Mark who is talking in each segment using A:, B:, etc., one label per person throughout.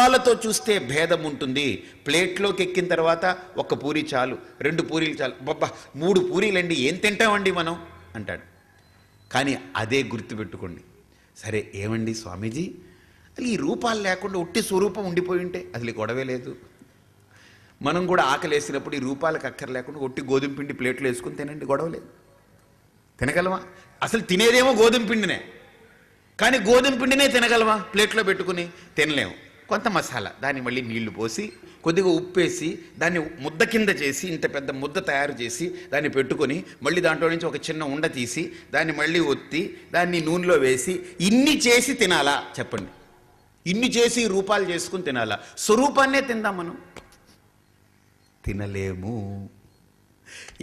A: రూపాలతో చూస్తే భేదం ఉంటుంది. ప్లేట్లోకి ఎక్కిన తర్వాత ఒక్క పూరి చాలు, 2 పూరీలు చాలు, బాబా 3 పూరీలండి ఏం తింటామండి మనం అంటాడు. కానీ అదే గుర్తుపెట్టుకోండి. సరే ఏమండి స్వామీజీ, అసలు ఈ రూపాలు లేకుండా ఒట్టి స్వరూపం ఉండిపోయి ఉంటే అసలు గొడవే లేదు. మనం కూడా ఆకలి వేసినప్పుడు ఈ రూపాలకు అక్కర లేకుండా ఒట్టి గోధుమ పిండి ప్లేట్లో వేసుకుని తినండి, గొడవలేదు. తినగలమా? అసలు తినేదేమో గోధుమ పిండినే, కానీ గోధుమ పిండినే తినగలమా? ప్లేట్లో పెట్టుకుని తినలేము. కొంత మసాలా, దాన్ని మళ్ళీ నీళ్లు పోసి కొద్దిగా ఉప్పేసి దాన్ని ముద్ద కింద చేసి ఇంత పెద్ద ముద్ద తయారు చేసి దాన్ని పెట్టుకొని మళ్ళీ దాంట్లో నుంచి ఒక చిన్న ఉండ తీసి దాన్ని మళ్ళీ ఒత్తి దాన్ని నూనెలో వేసి ఇన్ని చేసి తినాలా చెప్పండి? ఇన్ని చేసి రూపాలు చేసుకుని తినాలా? స్వరూపాన్నే తిందాం మనం? తినలేము.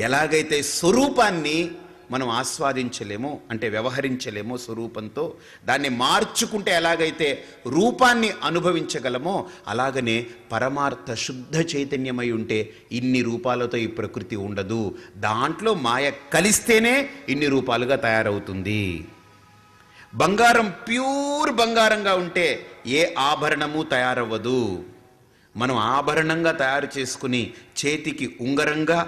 A: ఎలాగైతే స్వరూపాన్ని మనం ఆస్వాదించలేమో, అంటే వ్యవహరించలేమో స్వరూపంతో, దాన్ని మార్చుకుంటే ఎలాగైతే రూపాన్ని అనుభవించగలమో, అలాగనే పరమార్థ శుద్ధ చైతన్యమై ఉంటే ఇన్ని రూపాలతో ఈ ప్రకృతి ఉండదు. దాంట్లో మాయ కలిస్తేనే ఇన్ని రూపాలుగా తయారవుతుంది. బంగారం ప్యూర్ బంగారంగా ఉంటే ఏ ఆభరణము తయారవ్వదు. మనం ఆభరణంగా తయారు చేసుకుని చేతికి ఉంగరంగా,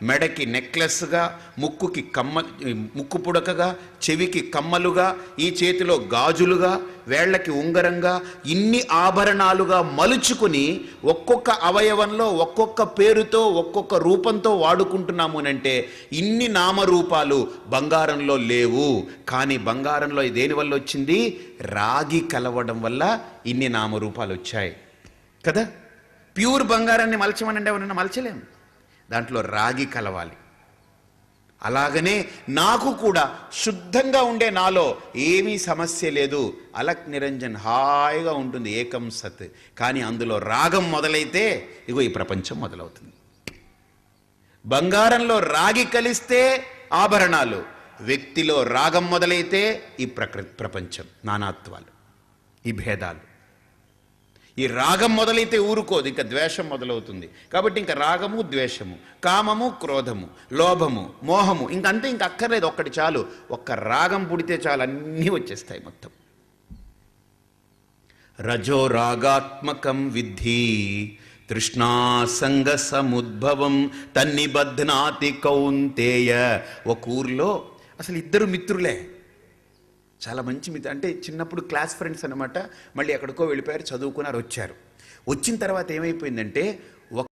A: మెడకి నెక్లెస్గా, ముక్కుకి ముక్కు పుడకగా, చెవికి కమ్మలుగా, ఈ చేతిలో గాజులుగా, వేళ్లకి ఉంగరంగా, ఇన్ని ఆభరణాలుగా మలుచుకుని ఒక్కొక్క అవయవంలో ఒక్కొక్క పేరుతో ఒక్కొక్క రూపంతో వాడుకుంటున్నాము అంటే ఇన్ని నామరూపాలు బంగారంలో లేవు. కానీ బంగారంలో దేనివల్ల వచ్చింది? రాగి కలవడం వల్ల ఇన్ని నామరూపాలు వచ్చాయి కదా. ప్యూర్ బంగారాన్ని మలచమనండి, ఎవరైనా మలచలేము. దాంట్లో రాగి కలవాలి. అలాగనే నాకు కూడా శుద్ధంగా ఉండే నాలో ఏమీ సమస్య లేదు, అలక్ నిరంజన్ హాయిగా ఉంటుంది, ఏకం సత్. కానీ అందులో రాగం మొదలైతే ఇగో ఈ ప్రపంచం మొదలవుతుంది. బంగారంలో రాగి కలిస్తే ఆభరణాలు, వ్యక్తిలో రాగం మొదలైతే ఈ ప్రపంచం, నానాత్వాలు, ఈ భేదాలు. ఈ రాగం మొదలైతే ఊరుకోదు, ఇంకా ద్వేషం మొదలవుతుంది. కాబట్టి ఇంకా రాగము, ద్వేషము, కామము, క్రోధము, లోభము, మోహము, ఇంకంతే, ఇంక అక్కర్లేదు, ఒక్కటి చాలు. ఒక్క రాగం పుడితే చాలు, అన్నీ వచ్చేస్తాయి మొత్తం. రజో రాగాత్మకం విద్ధి తృష్ణాసంగ సముద్భవం తన్నిబధ్నాతి కౌంతేయ. ఒక ఊర్లో అసలు ఇద్దరు మిత్రులే, చాలా మంచి మిత్రులు, అంటే చిన్నప్పుడు క్లాస్ ఫ్రెండ్స్ అనమాట. మళ్ళీ ఎక్కడికో వెళ్ళిపోయారు, చదువుకున్నారు, వచ్చారు. వచ్చిన తర్వాత ఏమైపోయిందంటే